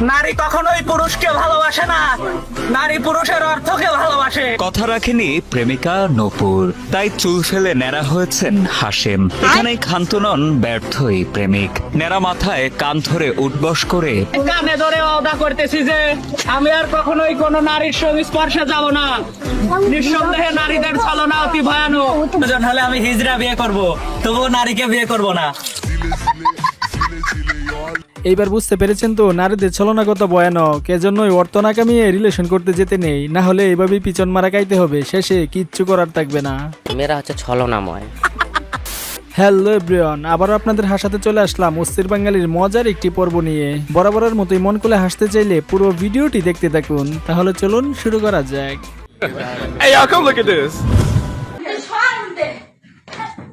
নারী কখনোই পুরুষকে ভালোবাসে না, নারী পুরুষের অর্থকে ভালোবাসে। কথা রাখেনি প্রেমিকা নূপুর, তাই চুল ফেলে ন্যাড়া হয়েছেন হাশেম। এখানেই ক্ষান্ত নন ব্যর্থই প্রেমিক। ন্যাড়া মাথায় কান ধরে উঠবস করে কানে ধরে ওয়াদা করতেছি যে আমি আর কখনোই কোনো নারীর সংস্পর্শে যাব না। নিঃসন্দেহে নারীদের ছলনা অতি ভয়ানক। প্রয়োজন হলে আমি হিজড়া বিয়ে করব, তবুও নারীকে বিয়ে করব না। এইবার বুঝতে পেরেছেন তো নারীদের ছলনা কত ভয়ানক। এজন্যই অর্থ না কামিয়ে রিলেশন করতে যেতে নেই, না হলে এইভাবেই পিছন মারা খাইতে হবে, শেষে কিচ্ছু করার থাকবে না। মেয়েরা হচ্ছে ছলনাময়। হ্যালো এভরিওয়ান, আবারও আপনাদের হাসাতে চলে আসলাম অস্থির বাঙালির মজার একটি পর্ব নিয়ে। বরাবরের মতোই মন খুলে হাসতে চাইলে পুরো ভিডিওটি দেখতে থাকুন। তাহলে চলুন শুরু করা যাক। Hey, y'all, come look at this.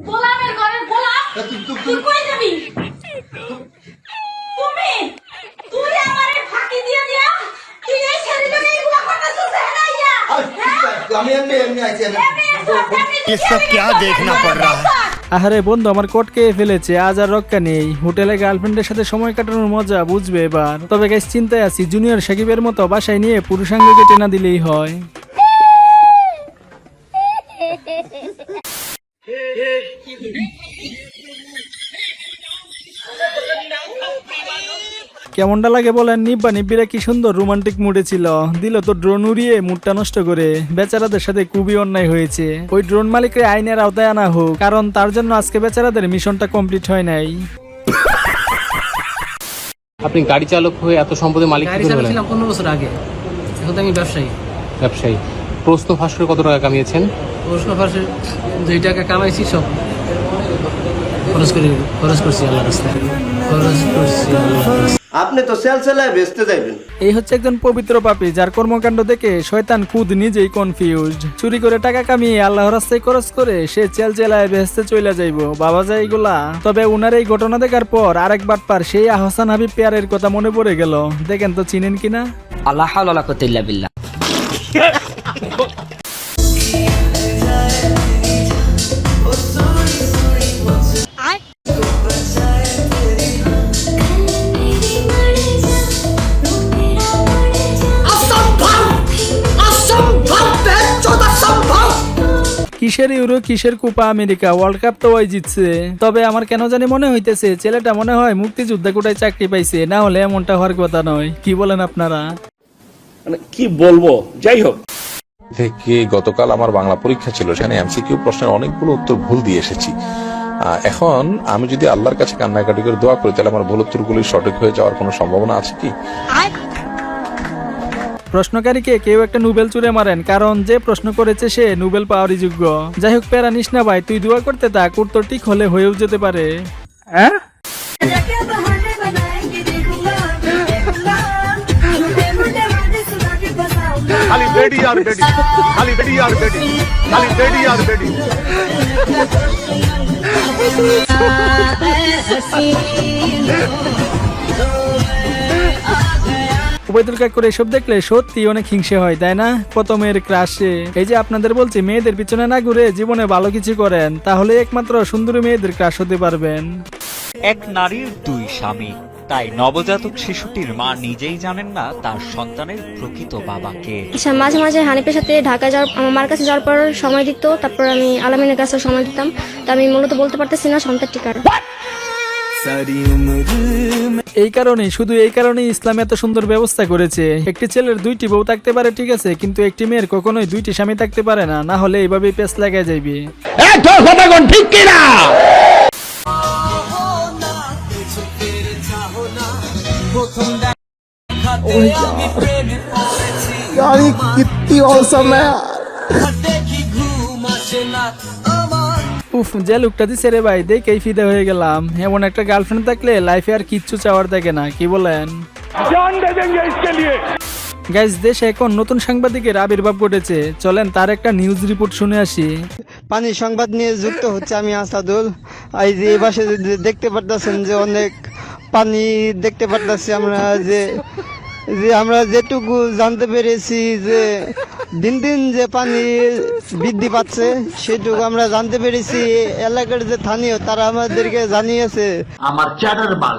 গোলামের ঘরে গোলাম, তুই কই যাবি? তুই আমারে ফাঁকি দিয়ে দিয়া তুই এই শরীরে এইগুলা করতেছিস না ইয়া। ये सब क्या देखना पड़ रहा है। আহারে বন্ধু, আমার কোট খেয়ে ফেলেছে, আজ আর রক্ষা নেই। হোটেলে গার্লফ্রেন্ডের সাথে সময় কাটানোর মজা বুঝবে এবার। তবে গাইস চিন্তায় আছি, জুনিয়র সাকিবের মতো বাসায় নিয়ে পুরুষাঙ্গকে টেনা দিলেই হয়। কেমনটা লাগে বলেন? নিব্বা নিব্বিরা কি সুন্দর রোমান্টিক মুডে ছিল, দিল তো ড্রোন উড়িয়ে মুডটা নষ্ট করে। বেচারাদের সাথে খুবই অন্যায় হয়েছে। ওই ড্রোন মালিকের আইনের আওতায় আনা হোক, কারণ তার জন্য আজকে বেচারাদের মিশনটা কমপ্লিট হয় নাই। আপনি গাড়ি চালক হয়ে এত সম্পদের মালিক কি করে হলেন? 15 বছর আগে, এখন তো আমি ব্যবসায়ী। ব্যবসায়ী। প্রশ্ন ফাঁস করে কত টাকা কামিয়েছেন? প্রশ্ন ফাঁসে 2 টাকা কামাইছি, সব খরচ করছি আল্লাহর রাস্তায়, খরচ করছি আল্লাহর রাস্তায়। আপনি তো সেল সেলায় বেচতে যাইবেন। এই হচ্ছে একজন পবিত্র পাপী, যার কর্মকাণ্ড দেখে শয়তান খুদ নিজেই কনফিউজড। চুরি করে টাকা কামিয়ে আল্লাহর রাস্তায় খরচ করে সে চেলায় বেহেশতে চলে যাইবো। বাবা যায় এগুলা। তবে উনার এই ঘটনা দেখার পর আরেক বাটপার সেই আহসান হাবিব পেয়ারের কথা মনে পড়ে গেল। দেখেন তো চিনেন কিনা? আল্লাহ হাওলা ওয়ালা কুওয়াতা ইল্লা বিল্লাহ। কিসের ইউরো কিসের কোপা আমেরিকা, ওয়ার্ল্ড কাপ তো ওই জিতছে। তবে আমার কেন জানি মনে হইতেছে ছেলেটা মনে হয় মুক্তিযোদ্ধা কোটায় চাকরি পাইছে, না হলে এমনটা হওয়ার কথা নয়। কি বলেন আপনারা? মানে কি বলবো, যাই হোক। থেকে গতকাল আমার বাংলা পরীক্ষা ছিল, সেখানে এমসিকিউ প্রশ্নের অনেকগুলো উত্তর ভুল দিয়ে এসেছি। এখন আমি যদি আল্লাহর কাছে কান্নাকাটি করে দোয়া করি, তাহলে আমার ভুল উত্তরগুলি সঠিক হয়ে যাওয়ার কোনো সম্ভাবনা আছে কি? প্রশ্নকারীকে কেউ একটা নোবেল চুরে মারেন, কারণ যে প্রশ্ন করেছে সে নোবেল পাওয়ারই যোগ্য। যাই হোক, প্যারা নিস না ভাই, তুই দোয়া করতে থাক, উত্তর ঠিক হলে হয়েও যেতে পারে। হ্যাঁ, খালি বেডি আর বেডি, খালি বেডি আর বেডি, খালি বেডি আর বেডি। উবাইদুল কাকুর এসব দেখলে সত্যি অনেক হিংসে হয়, তাই না? কত মেয়ের ক্রাশে। এই যে আপনাদের বলছি, মেয়েদের পিছনে না ঘুরে জীবনে ভালো কিছু করেন, তাহলে একমাত্র সুন্দরী মেয়েদের ক্রাশ হতে পারবেন। এক নারীর 2 স্বামী, তাই নবজাতক শিশুটির মা নিজেই জানেন না তার সন্তানের প্রকৃত বাবাকে। মাঝে মাঝে হানিফের সাথে ঢাকা যাওয়ার, আমার মার কাছে যাওয়ার পর সময় দিত, তারপর আমি আলামিনের কাছে সময় দিতাম। তা আমি মূলত বলতে পারতেছি না সন্তানটি কার। এই কারণে, শুধু এই কারণেই ইসলাম এত সুন্দর ব্যবস্থা করেছে। একটি ছেলের 2টি বউ থাকতে পারে ঠিক আছে, কিন্তু একটি মেয়ের কখনোই 2টি স্বামী থাকতে পারে না, না হলে এইভাবেই পেস লাগায় যাইবে। ঠিক কিনা? কিত্তি অসম উফ, যে লুকটা দিছে রে ভাই, দেখেই ফিদা হয়ে গেলাম। এমন একটা গার্লফ্রেন্ড থাকলে লাইফে আর কিচ্ছু চাওয়ার থাকে না, কি বলেন? জান দে দেंगे इसके लिए। গাইস, দেশে এখন নতুন সাংবাদিকের আবির্ভাব ঘটেছে। চলেন তার একটা নিউজ রিপোর্ট শুনে আসি। পানি সংবাদ নিয়ে যুক্ত হচ্ছে আমি আসাদুল। এই যে এই পাশে দেখতে পারতেছেন যে অনেক পানি দেখতে পারতেছি আমরা, যে আমরা যেটুকু জানতে পেরেছি যে দিন দিন যে পানি বৃদ্ধি পাচ্ছে, সেটুকু আমরা জানতে পেরেছি। এলাকার যে স্থানীয় তারা আমাদেরকে জানিয়েছে। আমার চ্যাটার মাল।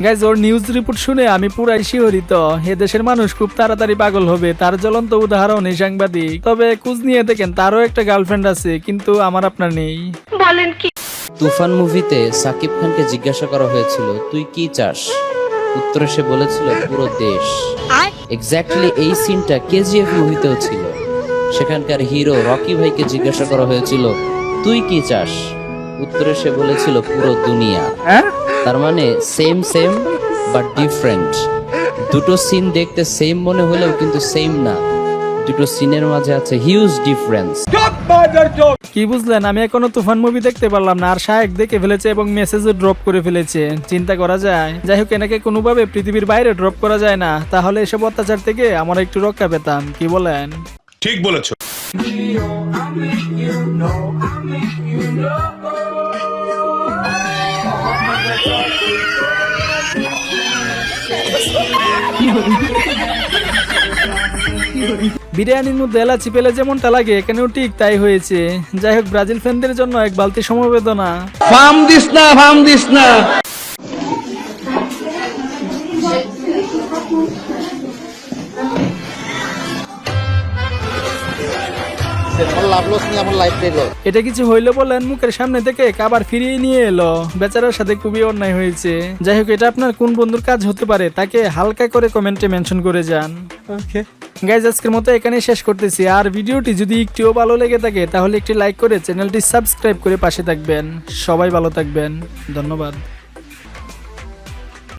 গাইজ ওর নিউজ রিপোর্ট শুনে আমি পুরাই শিহরিত। এ দেশের মানুষ খুব তাড়াতাড়ি পাগল হবে, তার জ্বলন্ত উদাহরণ এই সাংবাদিক। তবে খোঁজ নিয়ে দেখেন তারও একটা গার্লফ্রেন্ড আছে, কিন্তু আমার আপনার নেই। তুফান মুভিতে সাকিব খানকে জিজ্ঞাসা করা হয়েছিল তুই কি চাস, উত্তরে সে বলেছিল পুরো দেশ। এক্স্যাক্টলি এই সিনটা কেজিএফ মুভিতেও ছিল। সেখানকার হিরো রকি ভাইকে জিজ্ঞাসা করা হয়েছিল তুই কি চাস, উত্তরে সে বলেছিল পুরো দুনিয়া। তার মানে সেম সেম বাট ডিফারেন্ট। দুটো সিন দেখতে সেম মনে হলেও কিন্তু সেম না, দুটো সিনের মাঝে আছে হিউজ ডিফারেন্স। কি বুঝলেন? আমি এখনো তুফান মুভি দেখতে পারলাম না, আর শায়েক দেখে ফেলেছে এবং মেসেজও ড্রপ করে ফেলেছে। চিন্তা করা যায়। যাই হোক, এনাকে কোনোভাবে পৃথিবীর বাইরে ড্রপ করা যায় না, তাহলে এসব অত্যাচার থেকে আমরা একটু রক্ষা পেতাম। কি বলেন? ঠিক বলেছো। বিরিয়ানির মধ্যে এলাচি পেলে যেমনটা লাগে, এখানেও ঠিক তাই হয়েছে। যাই হোক, ব্রাজিল ফ্যানদের জন্য এক বালতি সমবেদনা। ফার্ম দিস না। এটা কিছু হইলো বলেন, মুখের সামনে থেকে খাবার ফিরিয়ে নিয়ে এলো। বেচারার সাথে খুবই অন্যায় হয়েছে। যাই হোক, এটা আপনার কোন বন্ধুর কাজ হতে পারে তাকে হালকা করে কমেন্টে মেনশন করে যান। ওকে গাইজ, আজকের মতো এখানেই শেষ করতেছি। আর ভিডিওটি যদি একটুও ভালো লেগে থাকে তাহলে একটি লাইক করে চ্যানেলটি সাবস্ক্রাইব করে পাশে থাকবেন। সবাই ভালো থাকবেন, ধন্যবাদ।